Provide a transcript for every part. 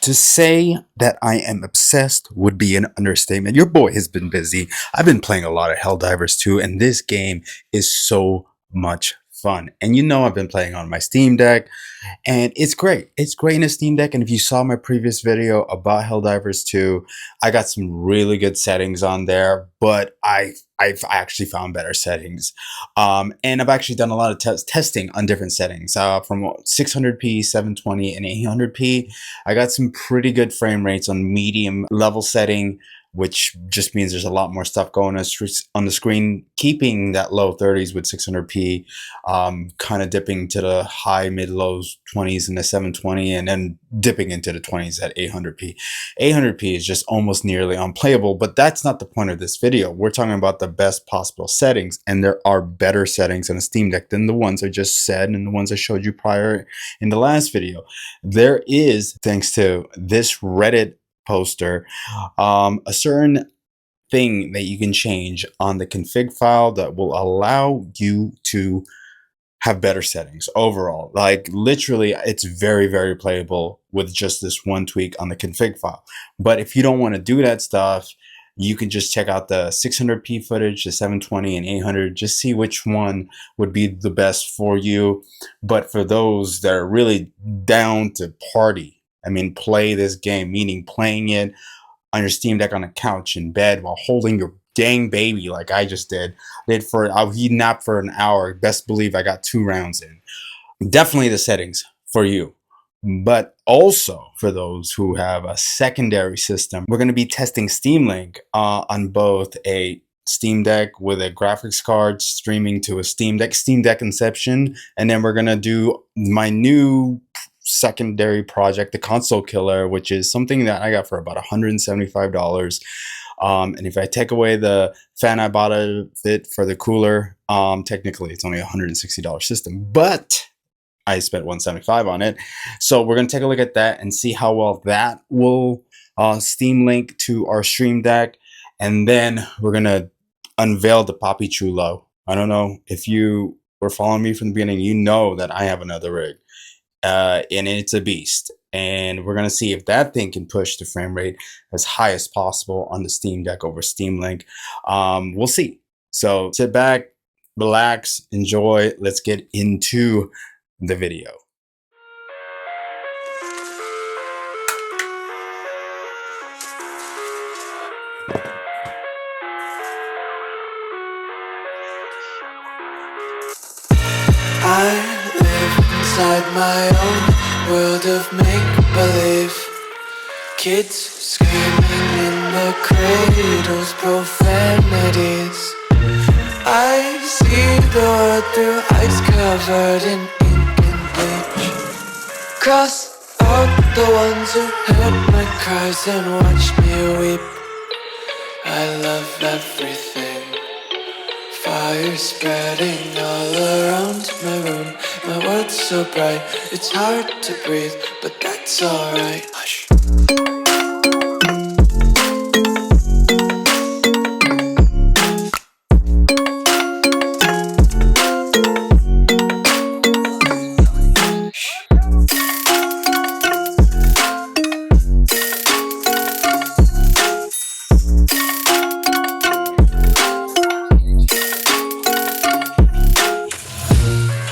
To say that I am obsessed would be an understatement. Your boy has been busy. I've been playing a lot of Helldivers too, and this game is so much fun. And you know I've been playing on my Steam Deck, and it's great. It's great in a Steam Deck. And if you saw my previous video about Helldivers 2, I got some really good settings on there, but I've actually found better settings. And I've actually done a lot of testing on different settings from 600p, 720, and 800p. I got some pretty good frame rates on medium level setting, which just means there's a lot more stuff going on the screen, keeping that low 30s with 600p, kind of dipping to the high, mid, low 20s in the 720, and then dipping into the 20s at 800p. 800p is just almost nearly unplayable, but that's not the point of this video. We're talking about the best possible settings, and there are better settings on a Steam Deck than the ones I just said and the ones I showed you prior in the last video. There is, thanks to this Reddit poster, a certain thing that you can change on the config file that will allow you to have better settings overall. Like literally, it's very, very playable with just this one tweak on the config file. But if you don't want to do that stuff, you can just check out the 600p footage, the 720 and 800, just see which one would be the best for you. But for those that are really down to party, I mean, play this game, meaning playing it on your Steam Deck on a couch in bed while holding your dang baby like I just did. He napped for an hour. Best believe I got 2 rounds in. Definitely the settings for you. But also for those who have a secondary system, we're going to be testing Steam Link on both a Steam Deck with a graphics card streaming to a Steam Deck Inception, and then we're going to do my new secondary project, the Console Killer, which is something that I got for about $175. And if I take away the fan I bought it for the cooler, technically it's only a $160 system, but I spent $175 on it. So we're going to take a look at that and see how well that will Steam Link to our Stream Deck. And then we're going to unveil the Papi Chulo. I don't know if you were following me from the beginning, you know that I have another rig. And it's a beast, and we're gonna see if that thing can push the frame rate as high as possible on the Steam Deck over Steam Link. We'll see. So sit back, relax, enjoy. Let's get into the video. Inside my own world of make-believe, kids screaming in the cradles, profanities. I see the world through eyes covered in ink and bleach. Cross out the ones who heard my cries and watched me weep. I love everything. Fire spreading all around my room. My world's so bright, it's hard to breathe, but that's alright. Hush.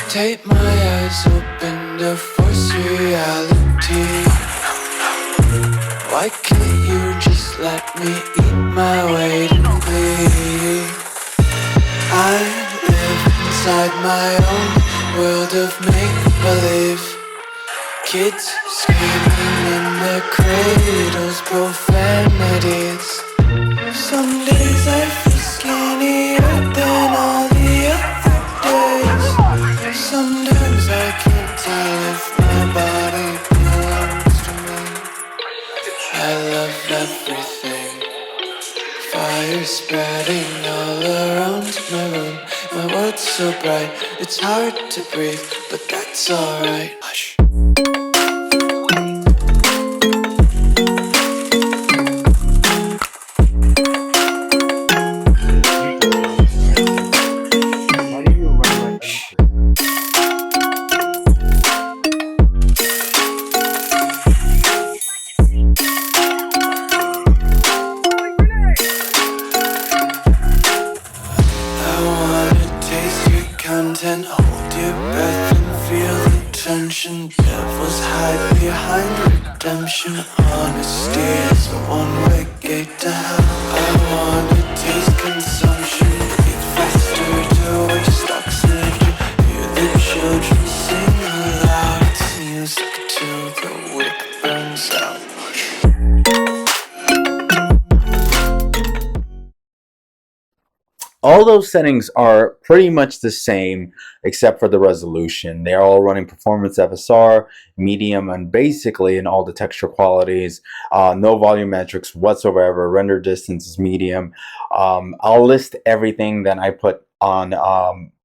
Take my eyes open to force reality. Why can't you just let me eat my weight in glee? I live inside my own world of make-believe. Kids screaming in their cradles, profanities. Some days I feel skinnier than all the other days. Sometimes I can't tell if my body belongs to me. I love everything. Fire spreading all around my room. My world's so bright, it's hard to breathe, but that's alright. Hush. redemption. Honesty is a one-way gate to hell. I wanna taste consumption. Eat faster to waste oxygen. Hear the children sing aloud. It's music till the wick burns out. All those settings are pretty much the same except for the resolution. They're all running performance FSR, medium, and basically in all the texture qualities. No volumetrics whatsoever. Render distance is medium. I'll list everything that I put on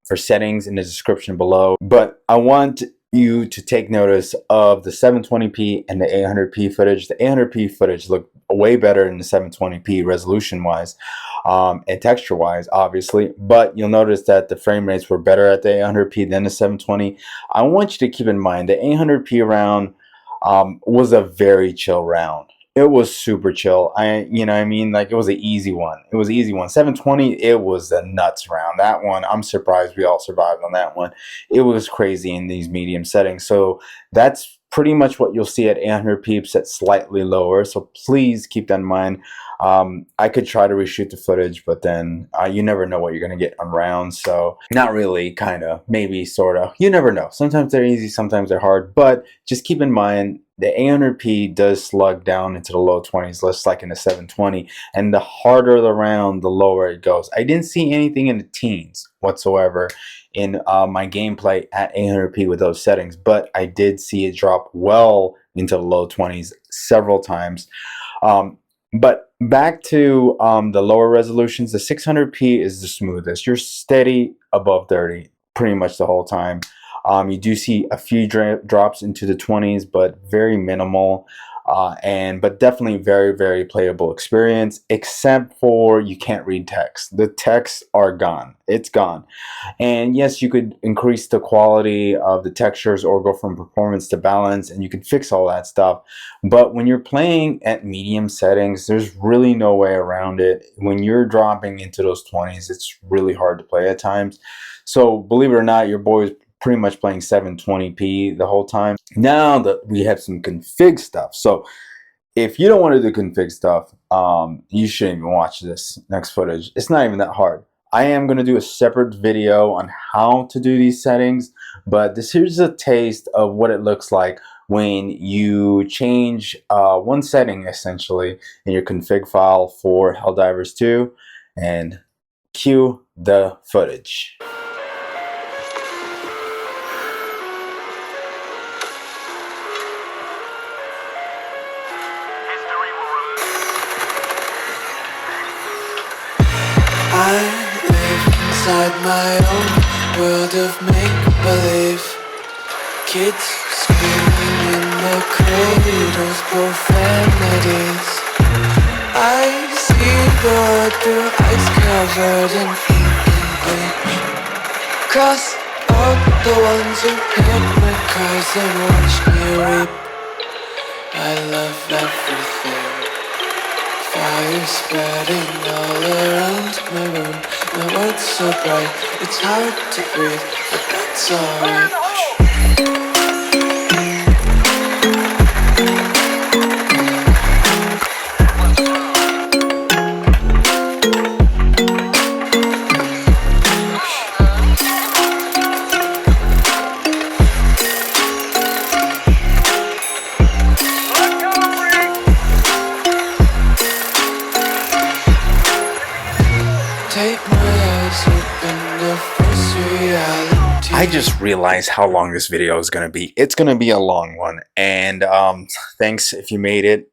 for settings in the description below, but I want you to take notice of the 720p and the 800p footage. The 800p footage looked way better than the 720p resolution wise and texture wise, obviously, but you'll notice that the frame rates were better at the 800p than the 720. I want you to keep in mind the 800p round was a very chill round. It was super chill. You know what I mean? Like, it was an easy one. It was an easy one. 720, it was a nuts round. That one, I'm surprised we all survived on that one. It was crazy in these medium settings. So that's pretty much what you'll see at 800p set slightly lower. So please keep that in mind. I could try to reshoot the footage, but then you never know what you're going to get on rounds. So not really, kind of, maybe, sort of. You never know. Sometimes they're easy, sometimes they're hard. But just keep in mind, the 800p does slug down into the low 20s, just like in the 720. And the harder the round, the lower it goes. I didn't see anything in the teens whatsoever in my gameplay at 800p with those settings. But I did see it drop well into the low 20s several times. But back to the lower resolutions, the 600p is the smoothest. You're steady above 30 pretty much the whole time. You do see a few drops into the 20s, but very minimal. But definitely very, very playable experience, except for you can't read text. The texts are gone. It's gone. And yes, you could increase the quality of the textures or go from performance to balance, and you can fix all that stuff. But when you're playing at medium settings, there's really no way around it. When you're dropping into those 20s, it's really hard to play at times. So believe it or not, your boy is pretty much playing 720p the whole time. Now that we have some config stuff. So if you don't want to do config stuff, you shouldn't even watch this next footage. It's not even that hard. I am going to do a separate video on how to do these settings, but here's a taste of what it looks like when you change one setting essentially in your config file for Helldivers 2, and cue the footage. I live inside my own world of make-believe. Kids screaming in their cradles, profanities. I see the world through ice covered in ink and bleach. Cross out the ones who heard my cries and watched me weep. I love everything. Fire spreading all around my room. My world's so bright, it's hard to breathe, but that's alright. I just realized how long this video is going to be. It's going to be a long one. And thanks if you made it.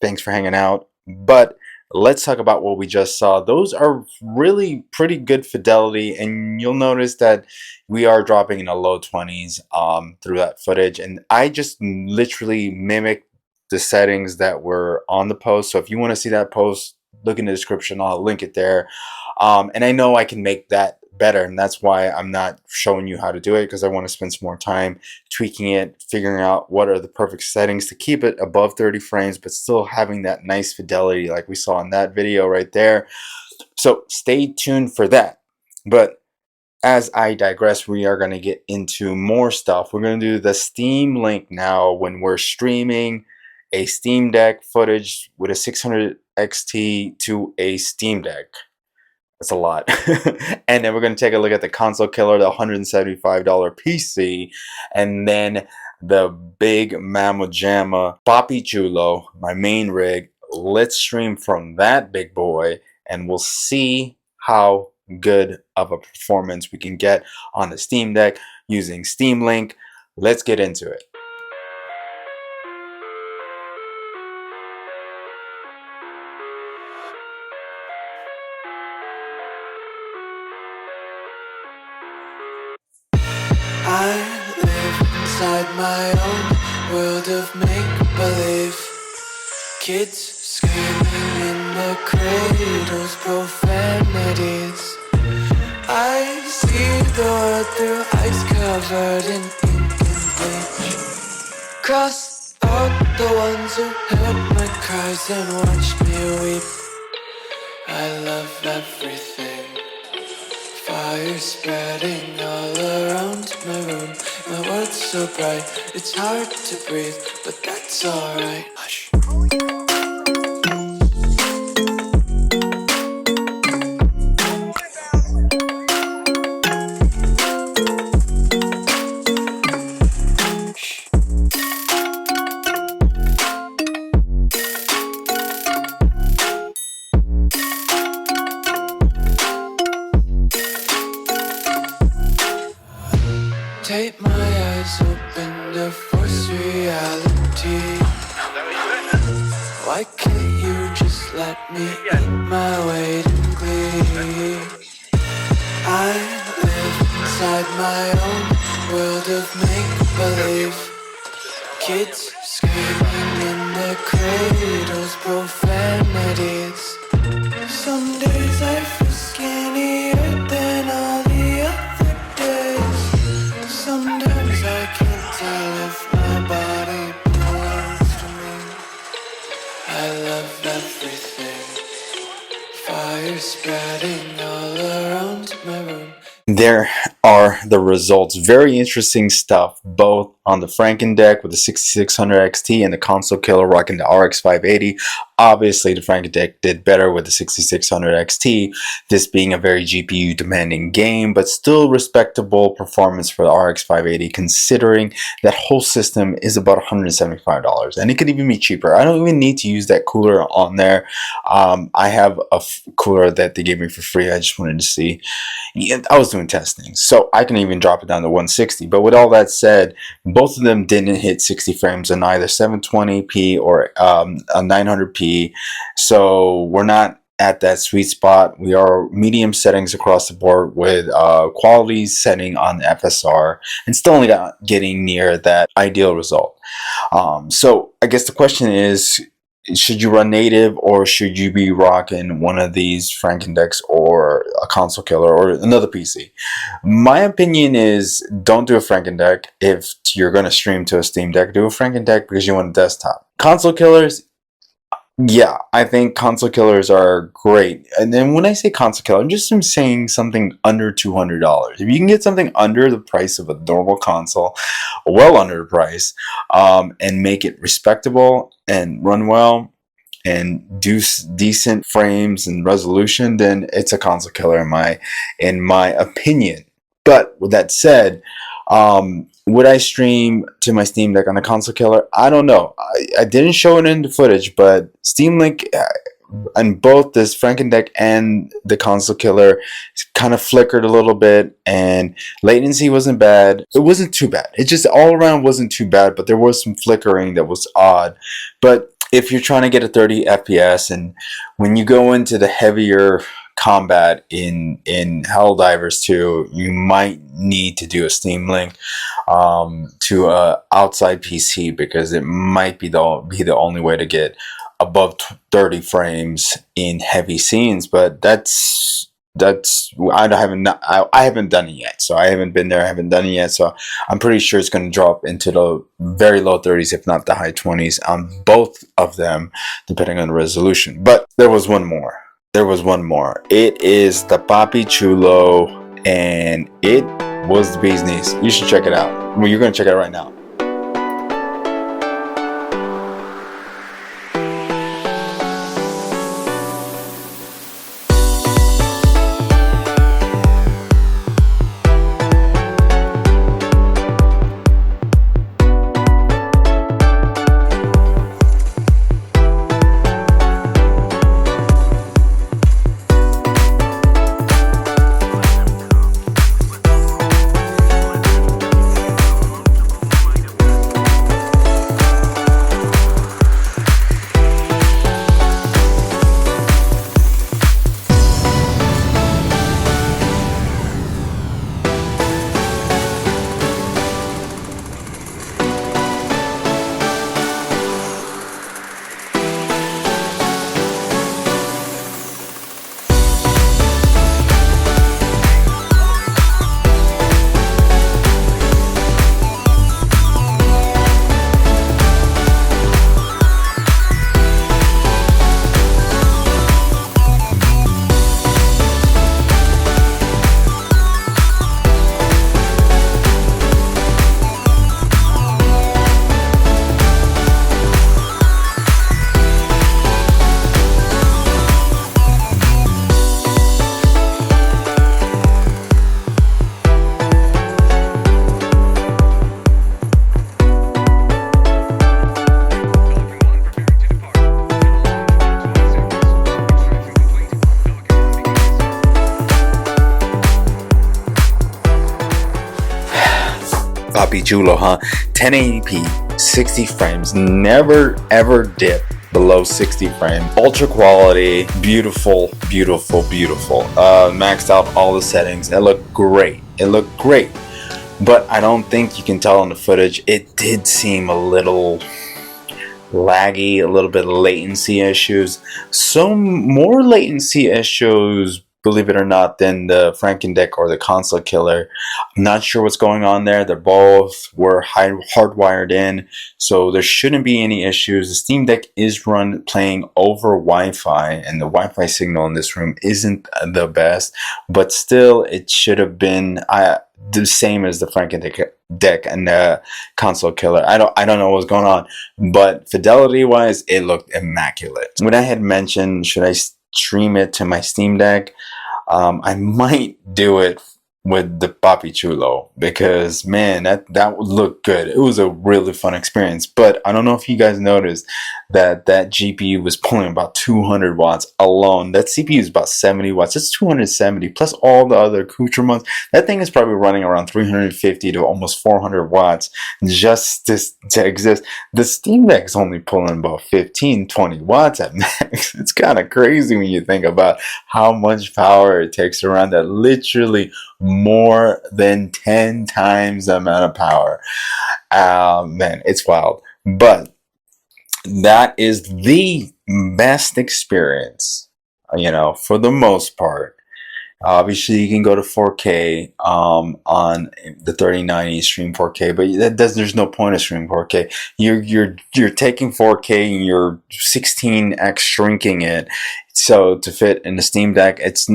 Thanks for hanging out. But let's talk about what we just saw. Those are really pretty good fidelity. And you'll notice that we are dropping in the low 20s through that footage. And I just literally mimicked the settings that were on the post. So if you want to see that post, look in the description. I'll link it there. And I know I can make that better, and that's why I'm not showing you how to do it, because I want to spend some more time tweaking it, figuring out what are the perfect settings to keep it above 30 frames but still having that nice fidelity like we saw in that video right there. So stay tuned for that. But as I digress, we are going to get into more stuff. We're going to do the Steam link now when we're streaming a Steam Deck footage with a 600 XT to a Steam Deck. That's a lot. And then we're going to take a look at the console killer, the $175 PC, and then the big Mamma Jamma Papi Chulo, my main rig. Let's stream from that big boy, and we'll see how good of a performance we can get on the Steam Deck using Steam Link. Let's get into it. I live inside my own world of make-believe. Kids screaming in the cradles, profanities. I see the world through ice covered in ink and bleach. Cross out the ones who heard my cries and watched me weep. I love everything. Fire spreading all around my room. My world's so bright, it's hard to breathe, but that's alright. Hush. Tape my eyes open to force reality. Why can't you just let me eat my weight in glee? I live inside my own world of make-believe. Kids screaming in the cradles, profanities. Some days I feel skinnier than all the other days. Sometimes I can't tell if my body belongs to me. I love everything. Fire spreading all around my room. There are the results. Very interesting stuff, both on the Franken deck with the 6600 XT and the console killer rocking the RX 580. Obviously, the Franken deck did better with the 6600 XT, this being a very GPU demanding game, but still respectable performance for the RX 580, considering that whole system is about $175, and it could even be cheaper. I don't even need to use that cooler on there. I have a cooler that they gave me for free. I just wanted to see. Yeah, I was doing testing, so I can even drop it down to 160. But with all that said, both of them didn't hit 60 frames in either 720p or a 900p. So we're not at that sweet spot. We are medium settings across the board with quality setting on the FSR, and still only not getting near that ideal result. So I guess the question is, should you run native, or should you be rocking one of these Franken decks or a console killer or another PC? My opinion is, don't do a Franken deck. If you're going to stream to a Steam Deck, do a Franken deck because you want a desktop. Console killers, yeah, I think console killers are great. And then when I say console killer, I'm just saying something under $200. If you can get something under the price of a normal console, well under the price, and make it respectable and run well and do decent frames and resolution, then it's a console killer in my opinion. But with that said, would I stream to my Steam Deck on a console killer? I don't know. I didn't show it in the footage, but Steam Link and both this Franken deck and the console killer kind of flickered a little bit, and latency wasn't bad. It wasn't too bad. It just all around wasn't too bad, but there was some flickering that was odd. But if you're trying to get a 30 FPS, and when you go into the heavier combat in Helldivers 2, you might need to do a Steam Link to a outside PC, because it might be the only way to get above 30 frames in heavy scenes. But I haven't done it yet, so I haven't been there. I haven't done it yet, so I'm pretty sure it's going to drop into the very low 30s, if not the high 20s, on both of them, depending on the resolution. But there was one more. It is the Papi Chulo, and it was the bee's knees. You should check it out. Well, you're going to check it out right now. Papi Chulo, huh? 1080p, 60 frames, never ever dip below 60 frames. Ultra quality, beautiful, beautiful, beautiful. Maxed out all the settings. It looked great. It looked great. But I don't think you can tell on the footage. It did seem a little laggy, a little bit of latency issues. Some more latency issues, believe it or not, than the Frankendeck or the console killer. I'm not sure what's going on there. They both were hardwired in, so there shouldn't be any issues. The Steam Deck is playing over Wi-Fi, and the Wi-Fi signal in this room isn't the best, but still it should have been the same as the Frankendeck and the console killer. I don't know what's going on, but fidelity wise it looked immaculate. When I had mentioned should I stream it to my Steam Deck, I might do it with the Papi Chulo, because man, that would look good. It was a really fun experience. But I don't know if you guys noticed that GPU was pulling about 200 watts alone. That CPU is about 70 watts. It's 270 plus all the other accoutrements. That thing is probably running around 350 to almost 400 watts just to exist. The Steam Deck is only pulling about 15-20 watts at max. It's kind of crazy when you think about how much power it takes to run that. Literally more than 10 times the amount of power. Man, it's wild. But that is the best experience, for the most part. Obviously, you can go to 4K on the 3090 stream 4K, but there's no point of streaming 4K. You're taking 4K and you're 16x shrinking it so to fit in the Steam Deck. It's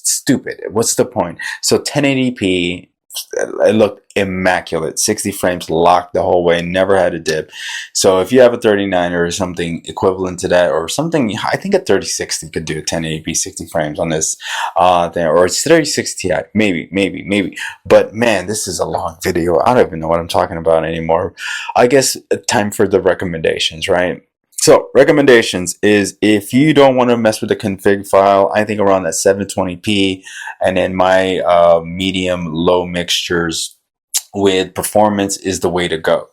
stupid. What's the point? So 1080p. It looked immaculate. 60 frames locked the whole way, never had a dip. So if you have a 39 or something equivalent to that, or something, I think a 3060 could do a 1080p 60 frames on this thing, or it's 3060 Ti, maybe. But man, this is a long video. I don't even know what I'm talking about anymore. I guess time for the recommendations, right? So recommendations is, if you don't want to mess with the config file, I think around that 720p, and then my medium low mixtures with performance is the way to go.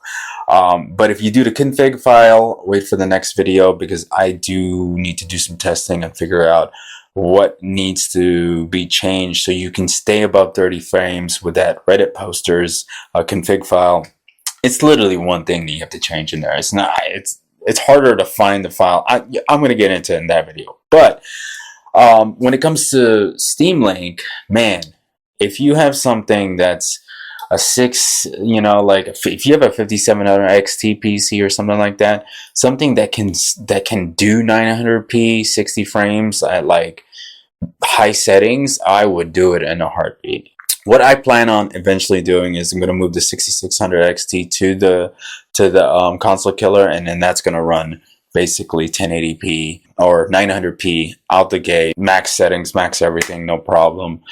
But if you do the config file, wait for the next video, because I do need to do some testing and figure out what needs to be changed so you can stay above 30 frames with that Reddit posters config file. It's literally one thing that you have to change in there. It's harder to find the file. I'm going to get into it in that video. But when it comes to Steam Link, man, if you have something that's a 6, like if you have a 5700 XT PC or something like that, something that can do 900p 60 frames at like high settings, I would do it in a heartbeat. What I plan on eventually doing is I'm going to move the 6600 XT to the console killer, and then that's going to run basically 1080p or 900p out the gate, max settings, max everything, no problem.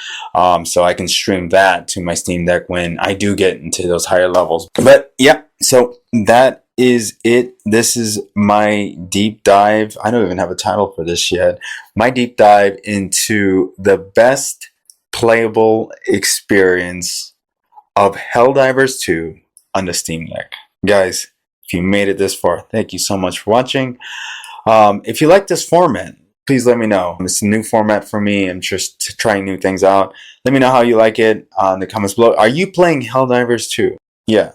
So I can stream that to my Steam Deck when I do get into those higher levels. But yeah, so that is it. This is my deep dive. I don't even have a title for this yet. My deep dive into the best playable experience of Helldivers 2 on the Steam Deck. Guys, if you made it this far, thank you so much for watching. If you like this format, please let me know. It's a new format for me. I'm just trying new things out. Let me know how you like it in the comments below. Are you playing Helldivers 2? Yeah.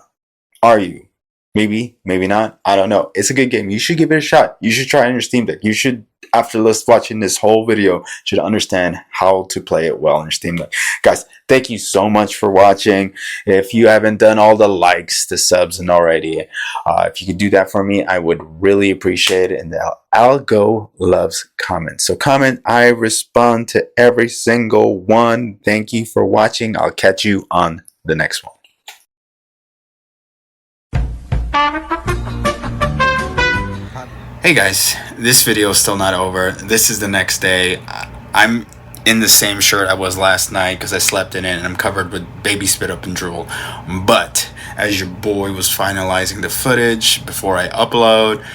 Are you? Maybe, maybe not. I don't know. It's a good game. You should give it a shot. You should try it on your Steam Deck. You should, after watching this whole video, should understand how to play it well on your Steam Deck. Guys, thank you so much for watching. If you haven't done all the likes, the subs, and already, if you could do that for me, I would really appreciate it. And the algo loves comments. So comment. I respond to every single one. Thank you for watching. I'll catch you on the next one. Hey guys, this video is still not over. This is the next day. I'm in the same shirt I was last night because I slept in it, and I'm covered with baby spit up and drool. But as your boy was finalizing the footage before I upload,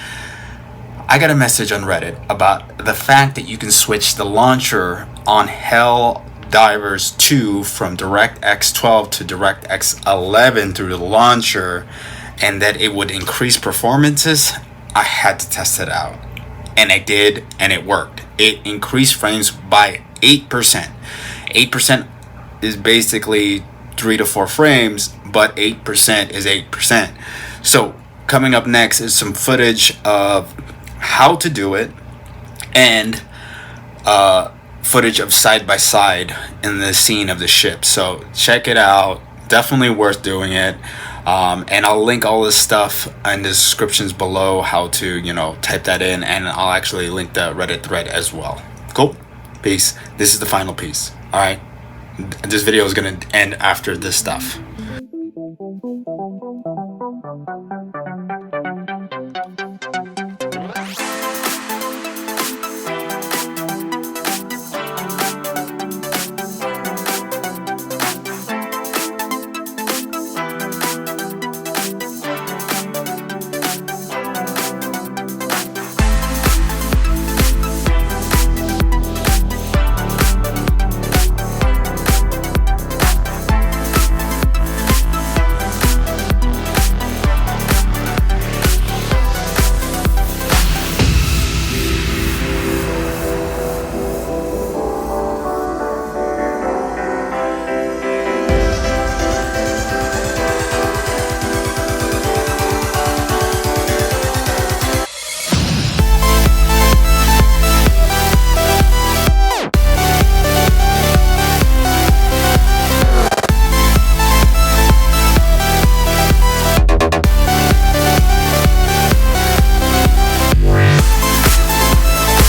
I got a message on Reddit about the fact that you can switch the launcher on Helldivers Helldivers 2 from DirectX 12 to DirectX 11 through the launcher, and that it would increase performances, I had to test it out. And I did, and it worked. It increased frames by 8%. 8% is basically 3 to 4 frames, but 8% is 8%. So coming up next is some footage of how to do it, and footage of side by side in the scene of the ship. So check it out. Definitely worth doing it. And I'll link all this stuff in the descriptions below, how to, type that in, and I'll actually link the Reddit thread as well. Cool? Peace. This is the final piece. Alright? This video is going to end after this stuff.